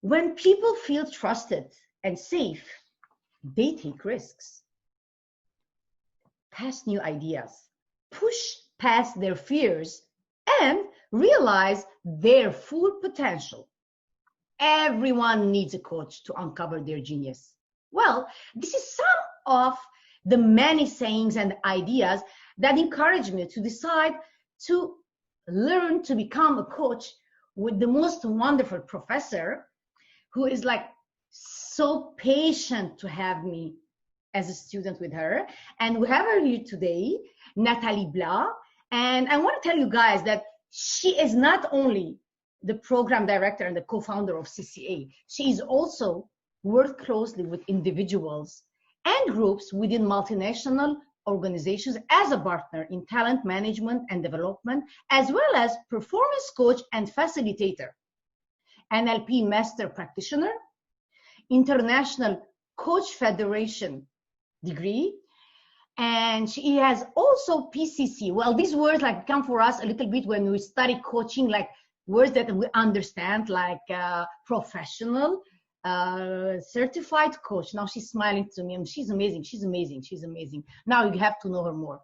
When people feel trusted and safe, they take risks, test new ideas, push past their fears, and realize their full potential. Everyone needs a coach to uncover their genius. Well, this is some of the many sayings and ideas that encourage me to decide to learn to become a coach with the most wonderful professor who is like so patient to have me as a student with her. And we have her here today, Nathalie Blais. And I want to tell you guys that she is not only the program director and the co-founder of CCA, she is also worked closely with individuals and groups within multinational organizations as a partner in talent management and development, as well as performance coach and facilitator, NLP master practitioner, International Coach Federation degree, and she has also PCC. Well, these words like come for us a little bit when we study coaching, like words that we understand, like professional, certified coach. Now she's smiling to me, and she's amazing. She's amazing. She's amazing. Now you have to know her more.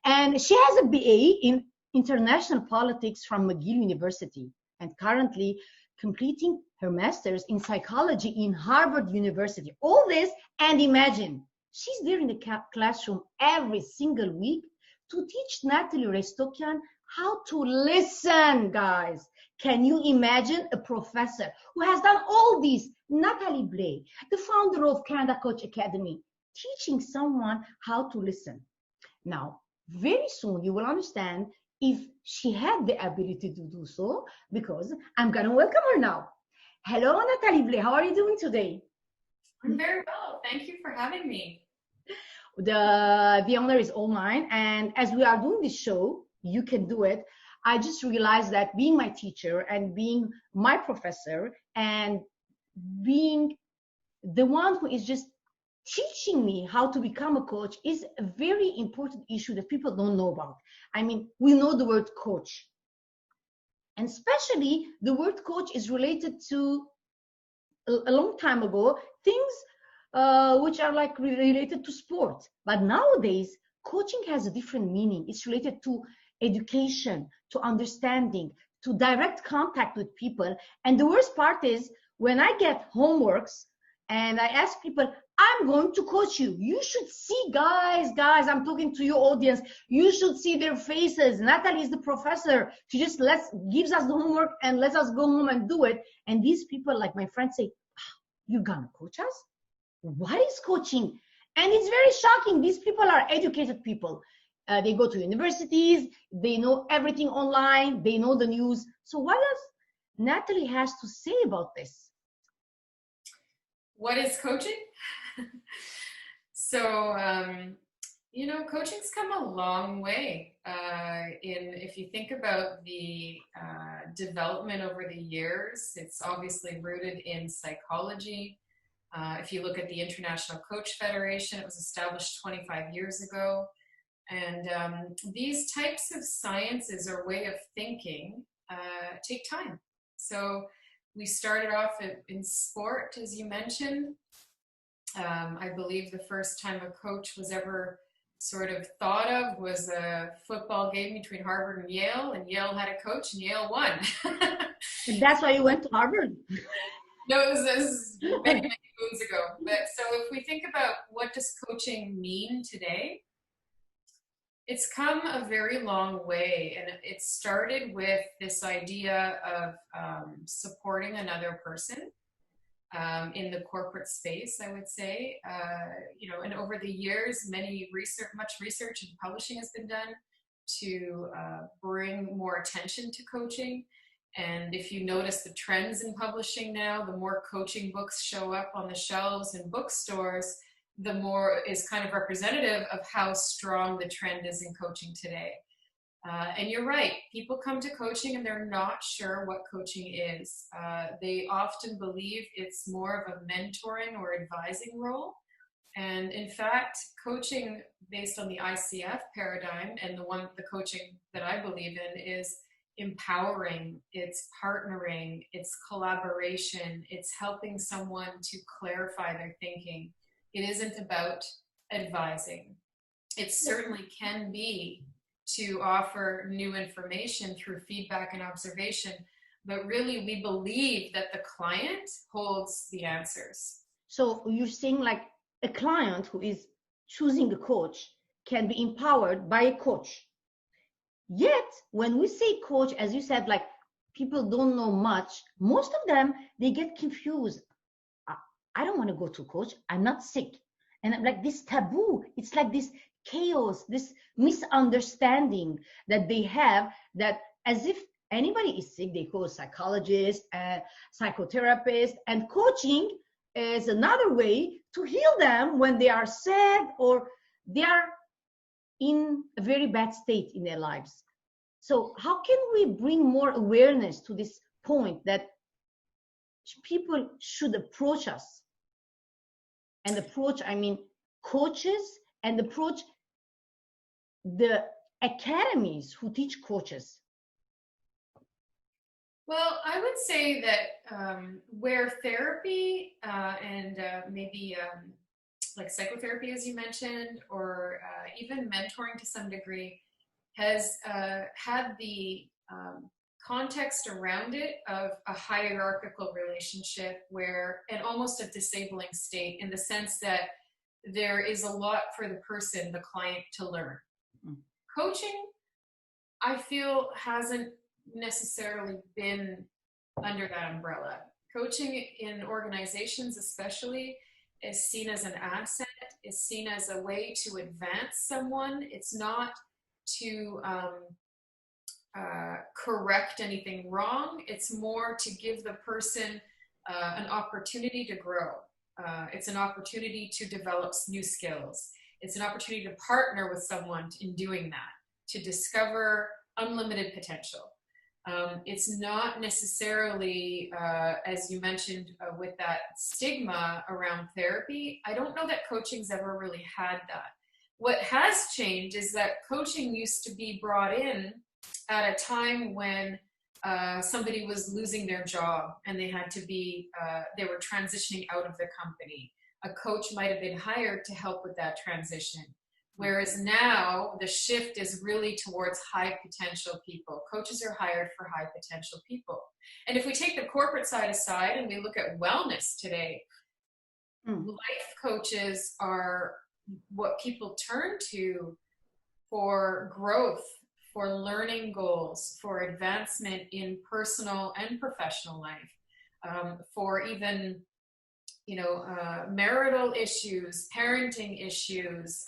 And she has a BA in international politics from McGill University, and currently completing her master's in psychology in Harvard University. All this, and imagine, she's there in the classroom every single week to teach Nataly Restokian how to listen, guys. Can you imagine a professor who has done all these, Nathalie Blais, the founder of Canada Coach Academy, teaching someone how to listen? Now, very soon you will understand if she had the ability to do so, because I'm going to welcome her now. Hello, Nathalie Blais. How are you doing today? I'm very well. Thank you for having me. The honor is all mine. And as we are doing this show, you can do it. I just realized that being my teacher and being my professor and being the one who is just teaching me how to become a coach is a very important issue that people don't know about. I mean, we know the word coach. And especially the word coach is related to a long time ago, things which are like related to sport. But nowadays, coaching has a different meaning. It's related to education, to understanding, to direct contact with people. And the worst part is when I get homeworks and I ask people, I'm going to coach you. You should see, guys, I'm talking to your audience. You should see their faces. Natalie is the professor. She just gives us the homework and lets us go home and do it. And these people, like my friends, say, you're gonna coach us? What is coaching? And it's very shocking. These people are educated people. They go to universities. They know everything online. They know the news. So what does Natalie has to say about this? What is coaching? So, you know, coaching's come a long way. If you think about the development over the years, it's obviously rooted in psychology. If you look at the International Coach Federation, it was established 25 years ago. And these types of sciences or way of thinking take time. So we started off in sport, as you mentioned. I believe the first time a coach was ever sort of thought of was a football game between Harvard and Yale had a coach and Yale won. And that's why you went to Harvard? No, it was many moons ago. But so if we think about what does coaching mean today, it's come a very long way, and it started with this idea of supporting another person in the corporate space, I would say. You know, and over the years, much research and publishing has been done to bring more attention to coaching. And if you notice the trends in publishing now, the more coaching books show up on the shelves in bookstores, the more is kind of representative of how strong the trend is in coaching today. And you're right, people come to coaching and they're not sure what coaching is. They often believe it's more of a mentoring or advising role. And in fact, coaching based on the ICF paradigm, and the coaching that I believe in, is empowering, it's partnering, it's collaboration, it's helping someone to clarify their thinking. It isn't about advising. It certainly can be to offer new information through feedback and observation, but really we believe that the client holds the answers. So you're saying like a client who is choosing a coach can be empowered by a coach. Yet, when we say coach, as you said, like people don't know much, most of them, they get confused. I don't want to go to a coach. I'm not sick. And I'm like this taboo, it's like this chaos, this misunderstanding that they have, that as if anybody is sick, they call a psychologist, a psychotherapist, and coaching is another way to heal them when they are sad or they are in a very bad state in their lives. So how can we bring more awareness to this point that people should approach us? And approach, I mean, coaches, and approach the academies who teach coaches. Well, I would say that where therapy and maybe like psychotherapy, as you mentioned, or even mentoring to some degree, has had the context around it of a hierarchical relationship where, and almost a disabling state, in the sense that there is a lot for the person, the client, to learn. Coaching, I feel, hasn't necessarily been under that umbrella. Coaching in organizations especially is seen as an asset, is seen as a way to advance someone. It's not to correct anything wrong. It's more to give the person an opportunity to grow. It's an opportunity to develop new skills. It's an opportunity to partner with someone in doing that, to discover unlimited potential. It's not necessarily, as you mentioned, with that stigma around therapy. I don't know that coaching's ever really had that. What has changed is that coaching used to be brought in at a time when somebody was losing their job and they had to be, they were transitioning out of the company. A coach might have been hired to help with that transition. Whereas now the shift is really towards high potential people. Coaches are hired for high potential people. And if we take the corporate side aside and we look at wellness today, life coaches are what people turn to for growth, for learning goals, for advancement in personal and professional life, for even, marital issues, parenting issues,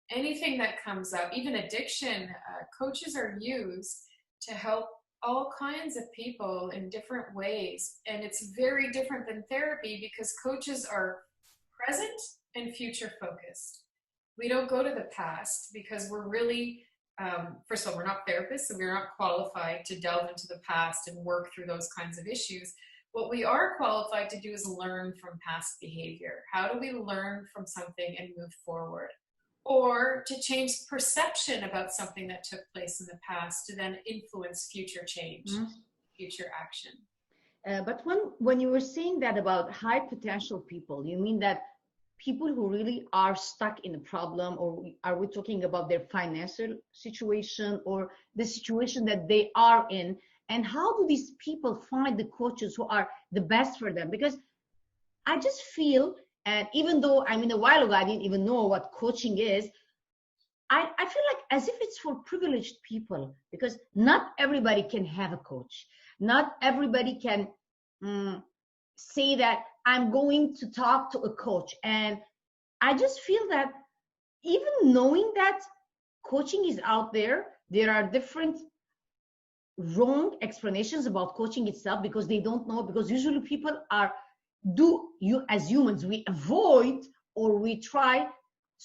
anything that comes up, even addiction. Coaches are used to help all kinds of people in different ways. And it's very different than therapy because coaches are present and future focused. We don't go to the past because we're really, first of all, we're not therapists, so we're not qualified to delve into the past and work through those kinds of issues. What we are qualified to do is learn from past behavior. How do we learn from something and move forward? Or to change perception about something that took place in the past to then influence future change, future action. But when you were saying that about high potential people, you mean that people who really are stuck in a problem, or are we talking about their financial situation or the situation that they are in? And how do these people find the coaches who are the best for them? Because I just feel, and even though, I mean, a while ago, I didn't even know what coaching is, I feel like as if it's for privileged people, because not everybody can have a coach. Not everybody can say that I'm going to talk to a coach. And I just feel that even knowing that coaching is out there, there are different wrong explanations about coaching itself because they don't know, because usually people as humans, we avoid, or we try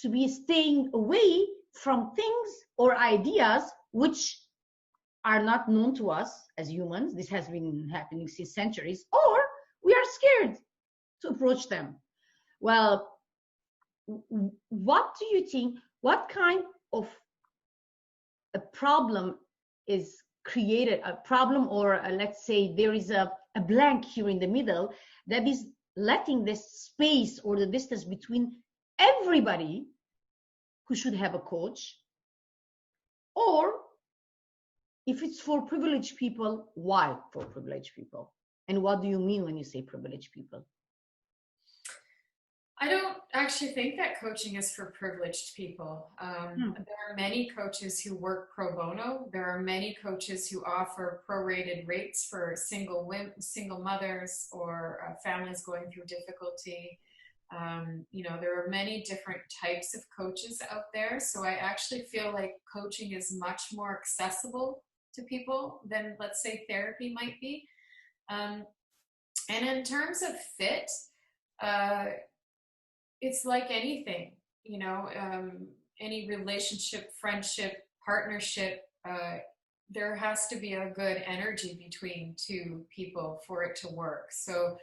to be staying away from things or ideas which are not known to us as humans. This has been happening since centuries, or we are scared to approach them. Well, what do you think, what kind of a problem is created a problem, or let's say there is a blank here in the middle, that is letting this space or the distance between everybody who should have a coach. Or if it's for privileged people, why for privileged people? And what do you mean when you say privileged people? I don't actually think that coaching is for privileged people. There are many coaches who work pro bono. There are many coaches who offer prorated rates for single women, single mothers, or families going through difficulty. There are many different types of coaches out there. So I actually feel like coaching is much more accessible to people than, let's say, therapy might be. And in terms of fit, it's like anything, any relationship, friendship, partnership, there has to be a good energy between two people for it to work. So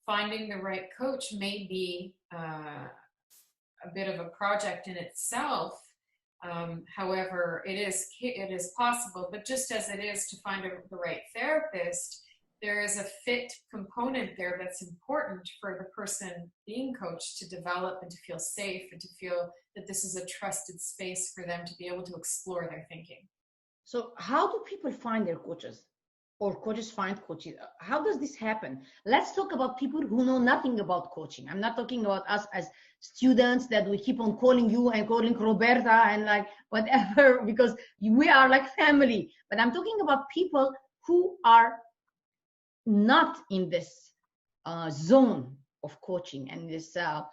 finding the right coach may be a bit of a project in itself. However, it is possible, but just as it is to find the right therapist, there is a fit component there that's important for the person being coached to develop and to feel safe and to feel that this is a trusted space for them to be able to explore their thinking. So how do people find their coaches, or coaches find coaches? How does this happen? Let's talk about people who know nothing about coaching. I'm not talking about us as students that we keep on calling you and calling Roberta and like whatever, because we are like family. But I'm talking about people who are not in this zone of coaching, and this not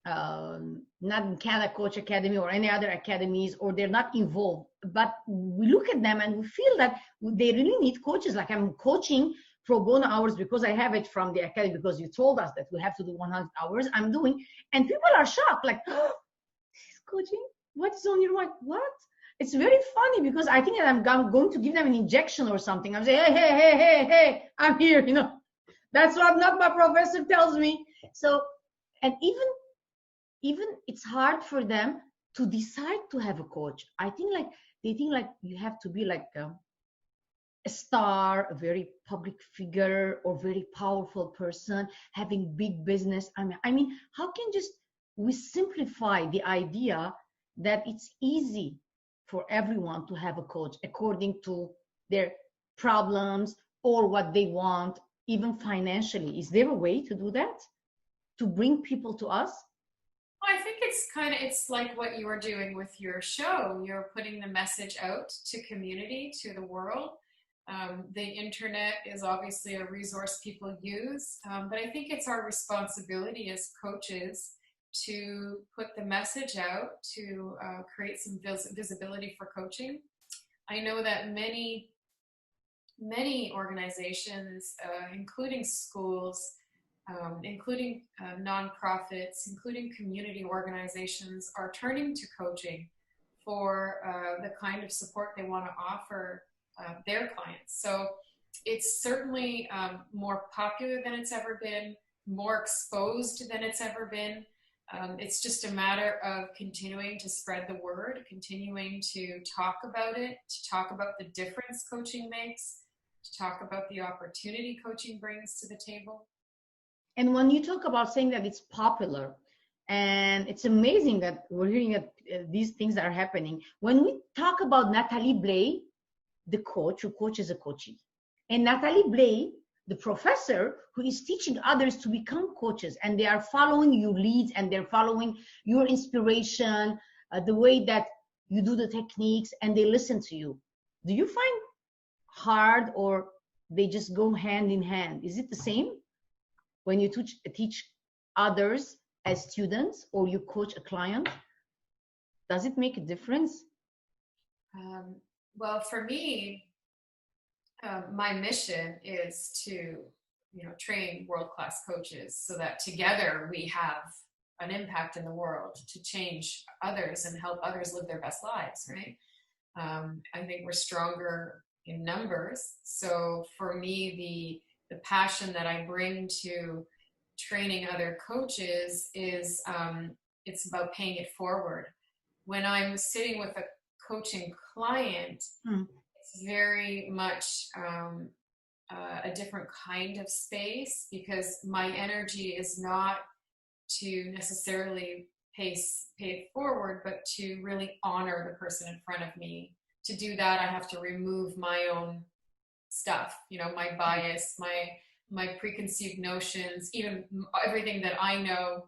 in Canada Coach Academy or any other academies, or they're not involved, but we look at them and we feel that they really need coaches. Like, I'm coaching pro bono hours because I have it from the academy, because you told us that we have to do 100 hours. I'm doing, and people are shocked, like, oh, this is coaching? What's on your mind? What? It's very funny, because I think that I'm going to give them an injection or something. I'm saying, hey, I'm here, That's what not my professor tells me. So, and even it's hard for them to decide to have a coach. I think like they think like you have to be like a star, a very public figure, or very powerful person having big business. I mean, how can we simplify the idea that it's easy for everyone to have a coach according to their problems or what they want, even financially? Is there a way to do that, to bring people to us? Well, I think it's like what you are doing with your show. You're putting the message out to community, to the world. The internet is obviously a resource people use, but I think it's our responsibility as coaches to put the message out, to create some visibility for coaching. I know that many organizations, including schools, including nonprofits, including community organizations, are turning to coaching for the kind of support they want to offer their clients. So it's certainly more popular than it's ever been, more exposed than it's ever been. It's just a matter of continuing to spread the word, continuing to talk about it, to talk about the difference coaching makes, to talk about the opportunity coaching brings to the table. And when you talk about saying that it's popular, and it's amazing that we're hearing that these things are happening. When we talk about Nathalie Blais, the coach who coaches a coachee, and Nathalie Blais, the professor who is teaching others to become coaches, and they are following your leads, and they're following your inspiration, the way that you do the techniques, and they listen to you. Do you find hard, or they just go hand in hand? Is it the same when you teach others as students, or you coach a client? Does it make a difference? Well, for me, my mission is to, train world-class coaches so that together we have an impact in the world to change others and help others live their best lives, right? I think we're stronger in numbers. So for me, the passion that I bring to training other coaches is it's about paying it forward. When I'm sitting with a coaching client, It's very much a different kind of space because my energy is not to necessarily pay it forward, but to really honor the person in front of me. To do that, I have to remove my own stuff, you know, my bias, my preconceived notions, even everything that I know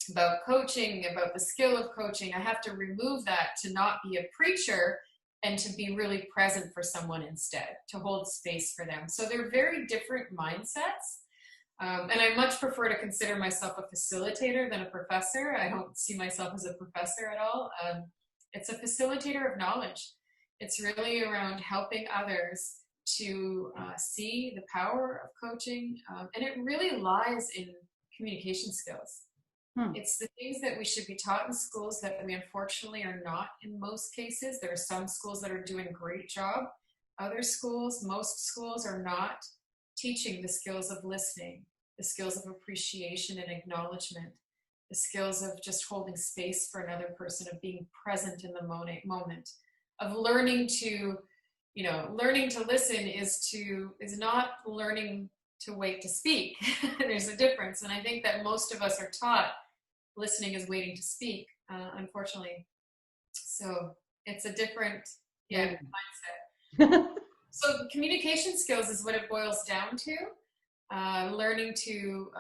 about coaching, about the skill of coaching. I have to remove that to not be a preacher and to be really present for someone instead, to hold space for them. So they're very different mindsets. And I much prefer to consider myself a facilitator than a professor. I don't see myself as a professor at all. It's a facilitator of knowledge. It's really around helping others to see the power of coaching. And it really lies in communication skills. It's the things that we should be taught in schools that we unfortunately are not in most cases. There are some schools that are doing a great job. Other schools, most schools are not teaching the skills of listening, the skills of appreciation and acknowledgement, the skills of just holding space for another person, of being present in the moment, of learning to, you know, learning to listen is not learning to wait to speak. There's a difference. And I think that most of us are taught listening is waiting to speak, unfortunately. So it's a different mindset. So communication skills is what it boils down to. Learning to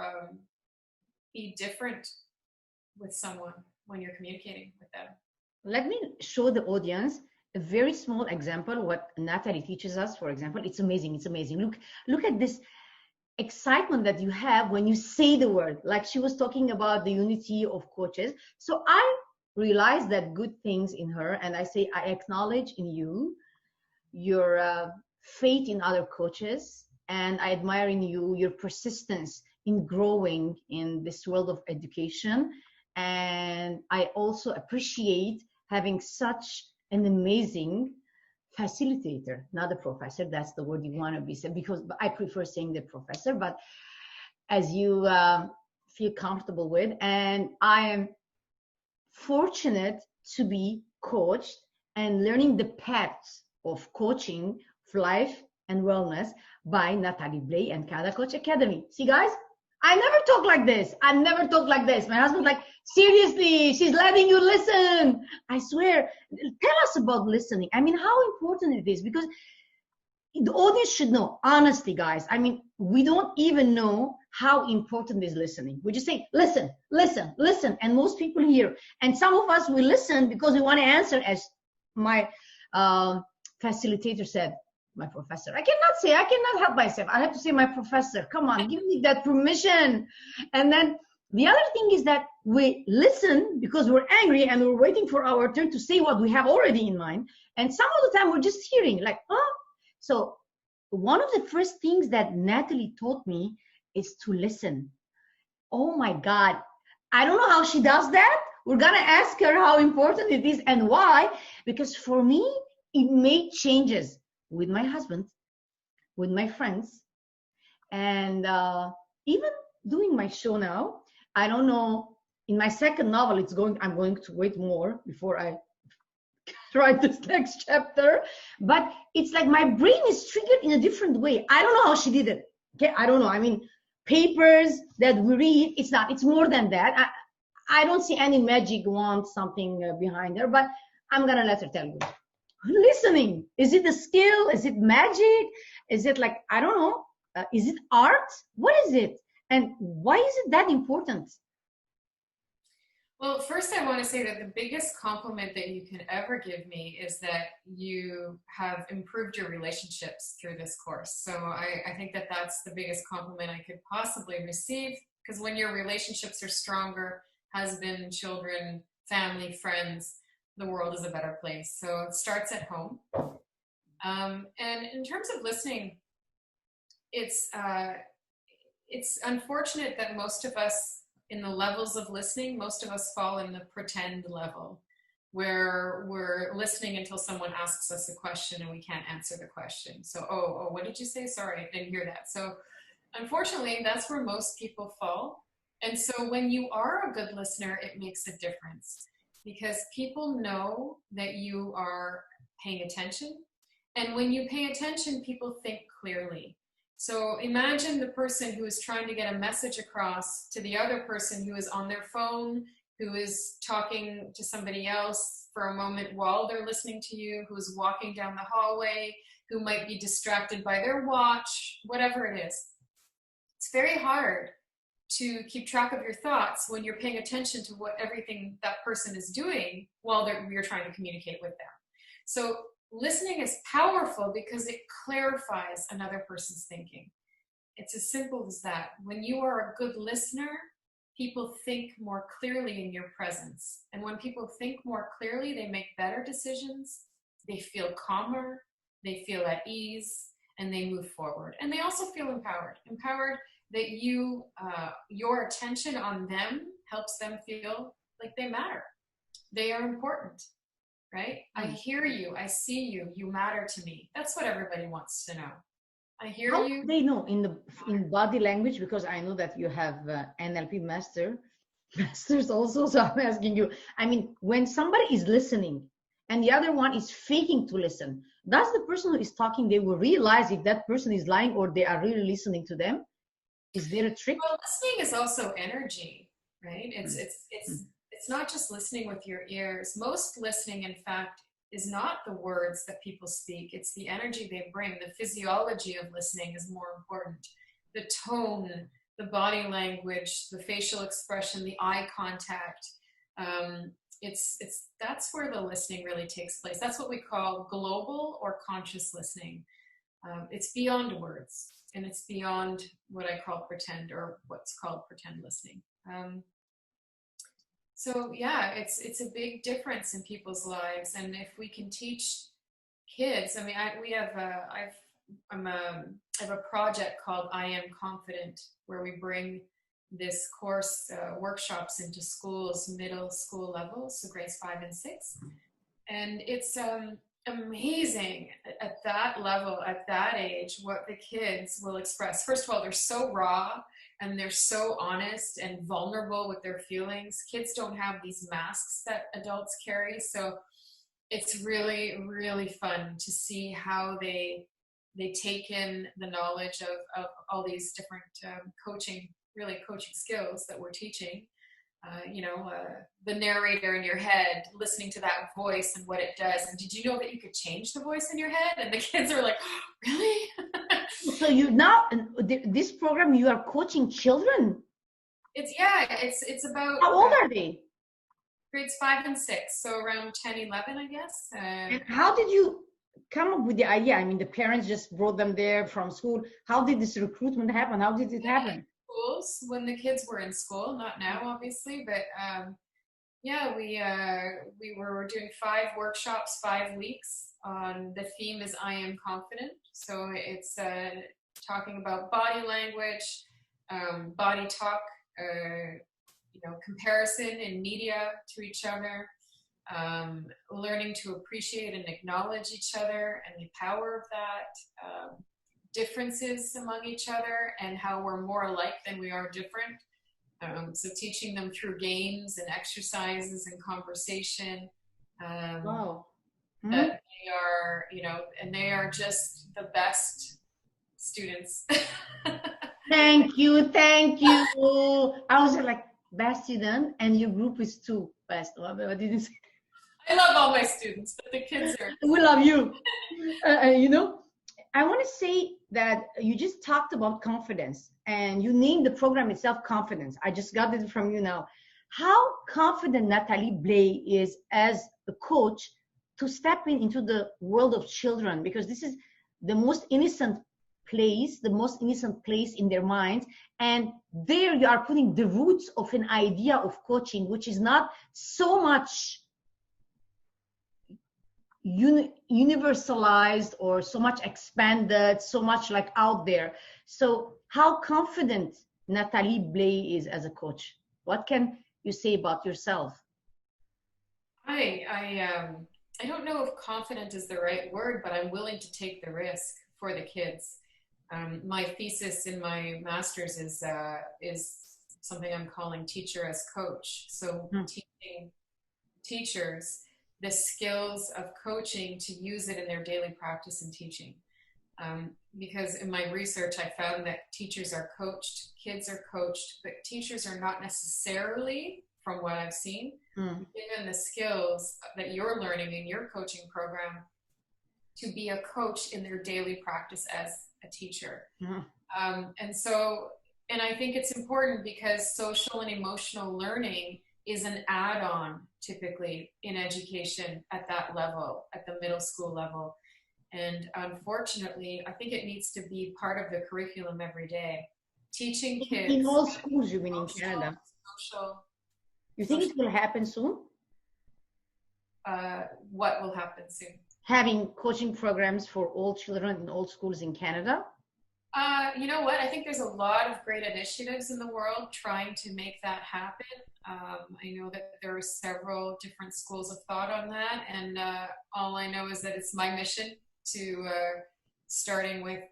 be different with someone when you're communicating with them. Let me show the audience a very small example what Natalie teaches us. For example, it's amazing. It's amazing. Look at this excitement that you have when you say the word. Like she was talking about the unity of coaches. So I realized that good things in her, and I say I acknowledge in you your faith in other coaches, and I admire in you your persistence in growing in this world of education. And I also appreciate having such an amazing facilitator, not a professor. That's the word you want to be said, because I prefer saying the professor, but as you feel comfortable with. And I am fortunate to be coached and learning the paths of coaching for life and wellness by Nathalie Blais and Canada Coach Academy. See, guys, I never talk like this. I never talk like this. My husband's like, seriously, she's letting you listen. I swear. Tell us about listening. I mean, how important it is, because the audience should know, honestly, guys. I mean, we don't even know how important is listening. We just say, listen, listen, listen. And most people hear. And some of us, we listen because we want to answer, as my facilitator said, my professor. I cannot help myself. I have to say my professor. Come on, give me that permission. And then the other thing is that we listen because we're angry and we're waiting for our turn to say what we have already in mind. And some of the time we're just hearing like, oh. So one of the first things that Natalie taught me is to listen. Oh my God. I don't know how she does that. We're going to ask her how important it is and why. Because for me, it made changes with my husband, with my friends, and even doing my show now. I don't know, in my second novel, I'm going to wait more before I write this next chapter, but it's like my brain is triggered in a different way. I don't know how she did it. Okay, I don't know. I mean, papers that we read, it's more than that. I don't see any magic wand, something behind her, but I'm gonna let her tell you. Listening, is it a skill? Is it magic? Is it like, I don't know, is it art? What is it? And why is it that important? Well, first I want to say that the biggest compliment that you can ever give me is that you have improved your relationships through this course. So I think that that's the biggest compliment I could possibly receive, because when your relationships are stronger, husband, children, family, friends, the world is a better place. So it starts at home. And in terms of listening, it's unfortunate that most of us, in the levels of listening, most of us fall in the pretend level, where we're listening until someone asks us a question and we can't answer the question. So, oh, what did you say? Sorry, I didn't hear that. So unfortunately, that's where most people fall. And so when you are a good listener, it makes a difference, because people know that you are paying attention And when you pay attention, people think clearly. So imagine the person who is trying to get a message across to the other person who is on their phone, who is talking to somebody else for a moment while they're listening to you, who is walking down the hallway, who might be distracted by their watch, whatever it is. It's very hard to keep track of your thoughts when you're paying attention to what everything that person is doing while you're trying to communicate with them. So listening is powerful because it clarifies another person's thinking. It's as simple as that. When you are a good listener, people think more clearly in your presence. And when people think more clearly, they make better decisions, they feel calmer, they feel at ease, and they move forward. And they also feel empowered. Empowered that your attention on them helps them feel like they matter. They are important, right? I hear you, I see you, you matter to me. That's what everybody wants to know. I hear How you. do they know in body language? Because I know that you have NLP masters also. So I'm asking you, I mean, when somebody is listening and the other one is faking to listen, does the person who is talking, they will realize if that person is lying or they are really listening to them? Is there a trick? Well, listening is also energy, right? It's not just listening with your ears. Most listening, in fact, is not the words that people speak. It's the energy they bring. The physiology of listening is more important. The tone, the body language, the facial expression, the eye contact. That's where the listening really takes place. That's what we call global or conscious listening. It's beyond words, and it's beyond what I call pretend, or what's called pretend listening. So yeah, it's a big difference in people's lives, and if we can teach kids, I mean, I have a project called I Am Confident, where we bring this course workshops into schools, middle school levels, so grades 5 and 6, and it's amazing at that level, at that age, what the kids will express. First of all, they're so raw and they're so honest and vulnerable with their feelings. Kids don't have these masks that adults carry, so it's really, really fun to see how they take in the knowledge of all these different coaching skills that we're teaching. The narrator in your head, listening to that voice and what it does. And did you know that you could change the voice in your head? And the kids are like, really? So you now, this program, you are coaching children? It's about... How old are they? Grades 5 and 6, so around 10, 11, I guess. And how did you come up with the idea? I mean, the parents just brought them there from school. How did this recruitment happen? How did it happen? Schools, when the kids were in school, not now obviously, but we were doing 5 workshops, 5 weeks. The theme is I Am Confident, so it's talking about body language, body talk, comparison in media to each other, learning to appreciate and acknowledge each other and the power of that, differences among each other and how we're more alike than we are different. So teaching them through games and exercises and conversation. Wow. That they are, and they are just the best students. Thank you. I was like, best student, and your group is 2 best. What did you say? I love all my students, but the kids are... We love you. I want to say that you just talked about confidence, and you named the program itself Confidence. I just got it from you now. How confident Nathalie Blais is as a coach to step into the world of children, because this is the most innocent place in their minds, and there you are putting the roots of an idea of coaching, which is not so much universalized or so much expanded, so much like out there. So how confident Nathalie Blais is as a coach? What can you say about yourself? I don't know if confident is the right word, but I'm willing to take the risk for the kids. My thesis in my master's is something I'm calling teacher as coach. So teaching teachers the skills of coaching to use it in their daily practice and teaching. Because in my research, I found that teachers are coached, kids are coached, but teachers are not necessarily, from what I've seen, given the skills that you're learning in your coaching program to be a coach in their daily practice as a teacher. And I think it's important because social and emotional learning is an add-on typically in education at that level, at the middle school level. And unfortunately, I think it needs to be part of the curriculum every day. Teaching kids. In all schools, you mean in Canada? You think it will happen soon? What will happen soon? Having coaching programs for all children in all schools in Canada? You know what? I think there's a lot of great initiatives in the world trying to make that happen. I know that there are several different schools of thought on that, and all I know is that it's my mission to starting with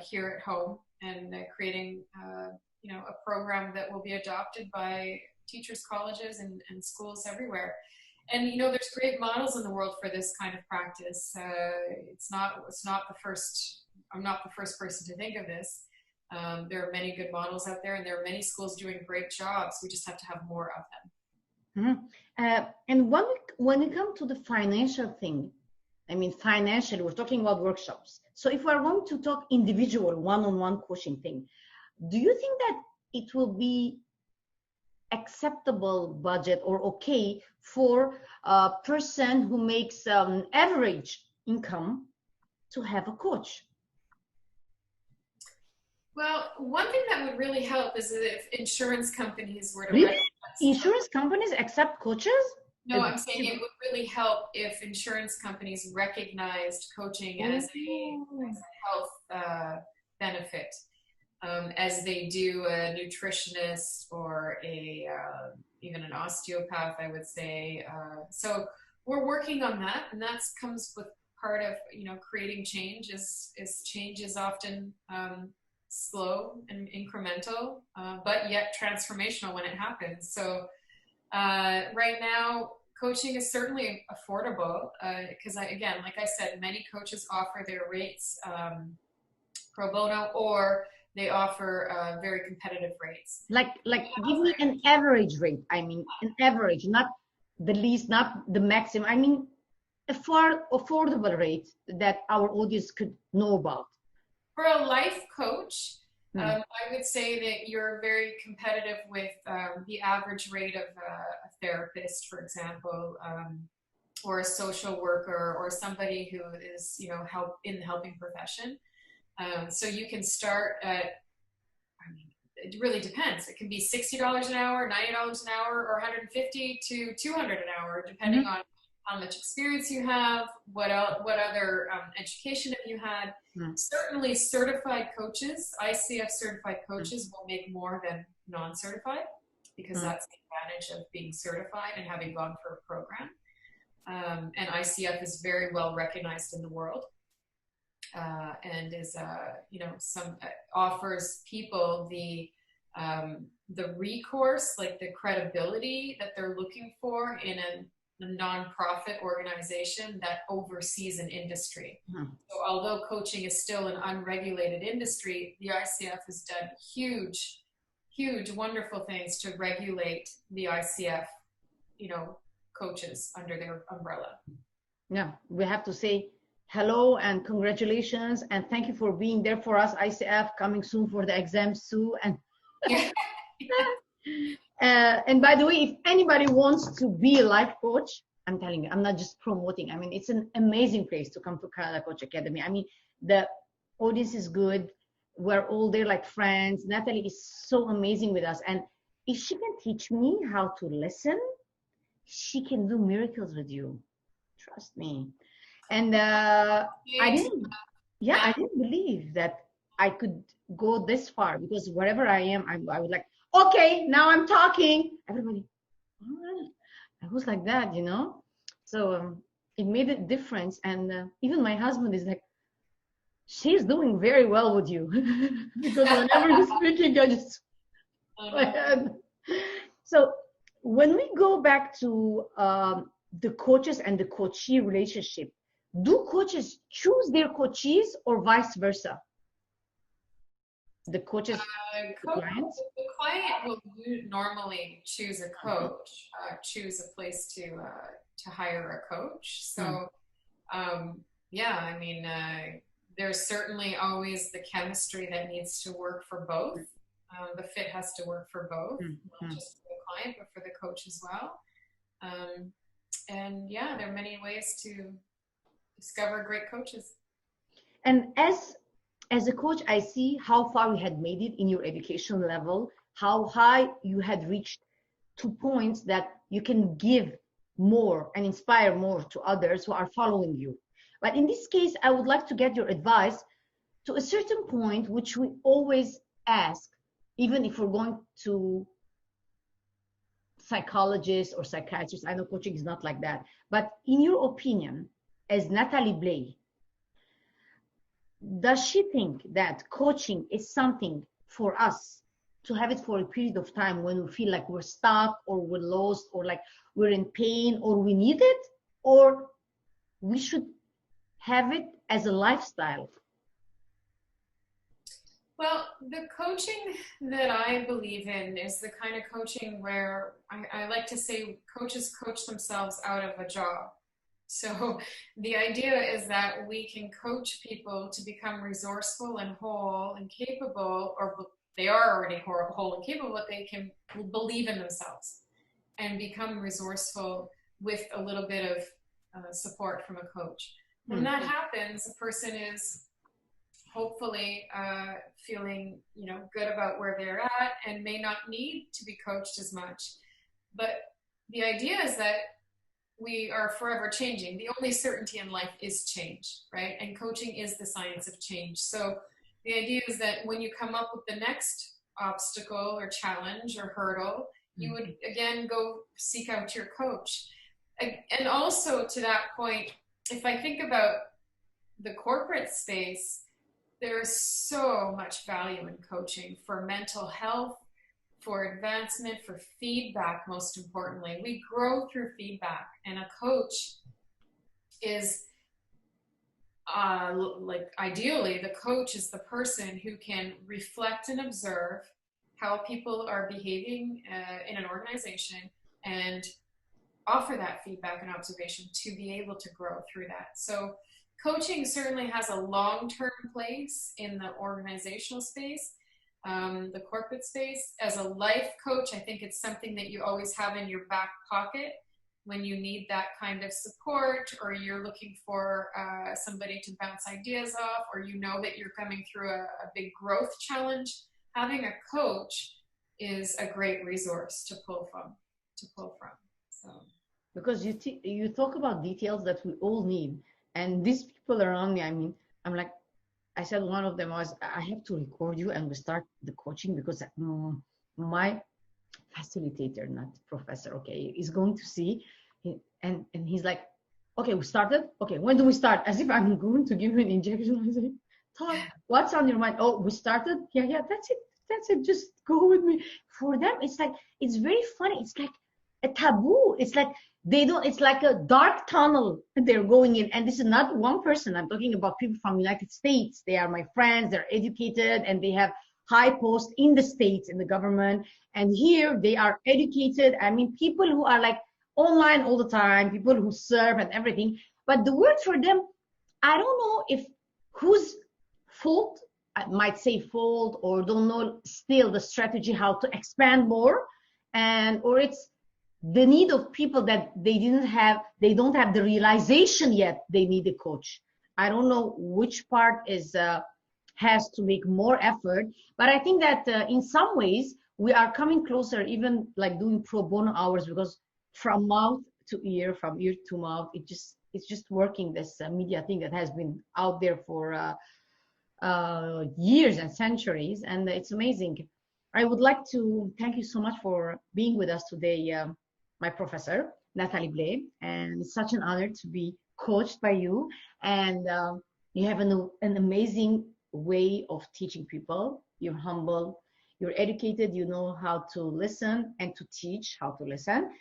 here at home and creating a program that will be adopted by teachers, colleges, and schools everywhere. And there's great models in the world for this kind of practice. It's not the first. I'm not the first person to think of this. There are many good models out there, and there are many schools doing great jobs. We just have to have more of them. And when it comes to the financial thing, I mean, financially, we're talking about workshops. So if we're going to talk individual one-on-one coaching thing, do you think that it will be acceptable budget or okay for a person who makes average income to have a coach? Well, one thing that would really help is if insurance companies were to really? Insurance companies accept coaches? No, I'm saying it would really help if insurance companies recognized coaching as a health benefit, as they do a nutritionist or even an osteopath, I would say. So we're working on that, and that comes with part of creating change. Change is often slow and incremental, but yet transformational when it happens. So right now, coaching is certainly affordable because, again, like I said, many coaches offer their rates pro bono, or they offer very competitive rates. Like give me an average rate. I mean, an average, not the least, not the maximum. I mean, a affordable rate that our audience could know about. For a life coach, I would say that you're very competitive with the average rate of a therapist, for example, or a social worker, or somebody who is, in the helping profession. So you can start at, it really depends. It can be $60 an hour, $90 an hour, or $150 to $200 an hour, depending on how much experience you have, what other education have you had. Certainly certified coaches, ICF certified coaches will make more than non-certified, because that's the advantage of being certified and having gone through a program. And ICF is very well recognized in the world, and is offers people the recourse, like the credibility that they're looking for in a nonprofit organization that oversees an industry. So although coaching is still an unregulated industry, the ICF has done huge, wonderful things to regulate the ICF, coaches under their umbrella. Yeah, we have to say hello and congratulations and thank you for being there for us, ICF, coming soon for the exams too. And and by the way, if anybody wants to be a life coach, I'm telling you, I'm not just promoting. I mean, it's an amazing place to come to Canada Coach Academy. I mean, the audience is good. We're all there like friends. Natalie is so amazing with us. And if she can teach me how to listen, she can do miracles with you. Trust me. And I didn't believe that I could go this far, because wherever I am, I was like, okay, now I'm talking. Everybody, I was like that, So it made a difference. And even my husband is like, she's doing very well with you. Because whenever you're speaking, I just So when we go back to the coaches and the coachee relationship. Do coaches choose their coachees or vice versa? The coaches, the clients? The client will normally choose a coach, choose a place to hire a coach. So, yeah, I mean, there's certainly always the chemistry that needs to work for both. The fit has to work for both, not just for the client, but for the coach as well. And yeah, there are many ways to discover great coaches. And as a coach, I see how far you had made it in your education level, how high you had reached to points that you can give more and inspire more to others who are following you. But in this case, I would like to get your advice to a certain point, which we always ask, even if we're going to psychologists or psychiatrists. I know coaching is not like that. But in your opinion, as Nathalie Blais, does she think that coaching is something for us to have it for a period of time when we feel like we're stuck or we're lost or like we're in pain or we need it, or we should have it as a lifestyle? Well, the coaching that I believe in is the kind of coaching where I like to say coaches coach themselves out of a job. So the idea is that we can coach people to become resourceful and whole and capable, or they are already whole and capable, but they can believe in themselves and become resourceful with a little bit of support from a coach. When that happens, a person is hopefully feeling, good about where they're at and may not need to be coached as much. But the idea is that we are forever changing. The only certainty in life is change, right? And coaching is the science of change. So the idea is that when you come up with the next obstacle or challenge or hurdle, you would again go seek out your coach. And also to that point, if I think about the corporate space, there's so much value in coaching for mental health, for advancement, for feedback, most importantly. We grow through feedback, and a coach is ideally, the coach is the person who can reflect and observe how people are behaving in an organization and offer that feedback and observation to be able to grow through that. So coaching certainly has a long-term place in the organizational space, the corporate space. As a life coach, I think it's something that you always have in your back pocket when you need that kind of support, or you're looking for somebody to bounce ideas off, or that you're coming through a big growth challenge. Having a coach is a great resource to pull from. So. Because you talk about details that we all need, and these people around me, I mean, I'm like, I said one of them was, I have to record you and we start the coaching because my facilitator, not professor, okay, is going to see, and he's like, okay, we started. Okay, when do we start? As if I'm going to give you an injection. I say, talk. What's on your mind? Oh, we started. Yeah, that's it. Just go with me. For them, it's very funny. It's like a taboo. It's like they don't. It's like a dark tunnel they're going in. And this is not one person. I'm talking about people from the United States. They are my friends. They're educated and they have high posts in the States, in the government. And here they are educated. I mean, people who are like online all the time, people who serve and everything. But the word for them, I don't know if whose fault, I might say fault, or don't know still the strategy how to expand more, or it's the need of people that they don't have the realization yet they need a coach. I don't know which part is has to make more effort, but I think that in some ways we are coming closer, even like doing pro bono hours, because from mouth to ear, from ear to mouth, it's just working, this media thing that has been out there for years and centuries, and it's amazing. I would like to thank you so much for being with us today, my professor, Nathalie Blais, and it's such an honor to be coached by you. And you have an amazing way of teaching people. You're humble, you're educated, you know how to listen and to teach how to listen.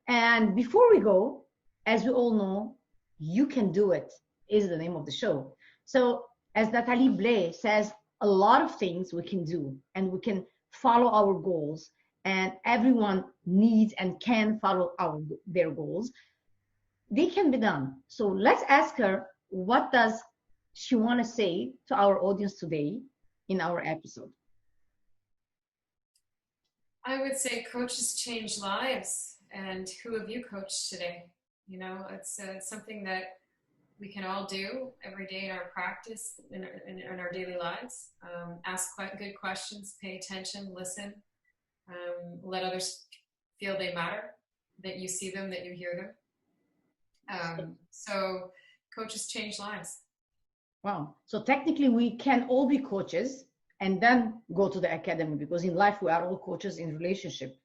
And before we go, as we all know, you can do it is the name of the show. So as Nathalie Blais says, a lot of things we can do, and we can follow our goals, and everyone needs and can follow their goals. They can be done. So let's ask her, what does she want to say to our audience today in our episode? I would say coaches change lives. And who have you coached today? You know, it's something that we can all do every day in our practice, in our daily lives. Ask good questions, pay attention, listen, let others feel they matter, that you see them, that you hear them. So coaches change lives. Wow. So technically we can all be coaches and then go to the academy, because in life we are all coaches in relationship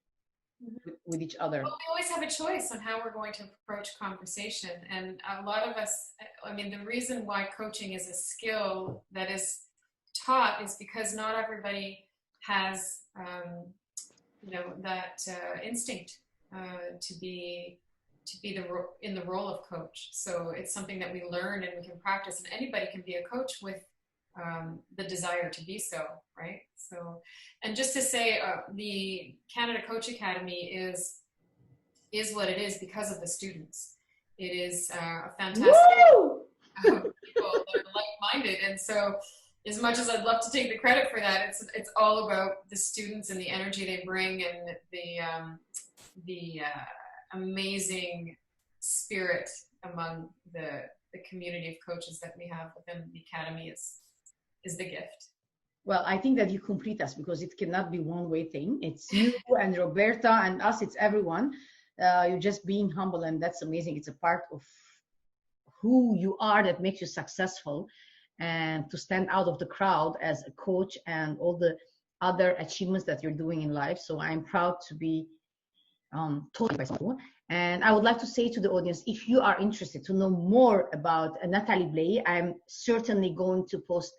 with each other. Well, we always have a choice on how we're going to approach conversation. And a lot of us, I mean, the reason why coaching is a skill that is taught is because not everybody has, that instinct to be in the role of coach. So it's something that we learn and we can practice, and anybody can be a coach with the desire to be so, right? So, and just to say, the Canada Coach Academy is what it is because of the students. It is a fantastic people that are like-minded, and so as much as I'd love to take the credit for that, it's all about the students and the energy they bring, and the amazing spirit among the community of coaches that we have within the academy is the gift. Well, I think that you complete us, because it cannot be one-way thing. It's you and Roberta and us, it's everyone. You're just being humble, and that's amazing. It's a part of who you are that makes you successful, and to stand out of the crowd as a coach and all the other achievements that you're doing in life. So I'm proud to be taught by someone. And I would like to say to the audience, if you are interested to know more about Nathalie Blais, I'm certainly going to post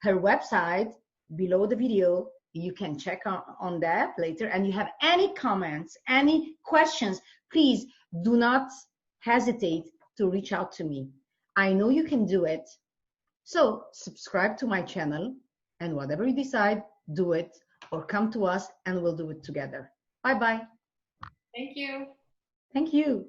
her website below the video. You can check on that later. And you have any comments, any questions, please do not hesitate to reach out to me. I know you can do it. So subscribe to my channel, and whatever you decide, do it, or come to us and we'll do it together. Bye-bye. Thank you. Thank you.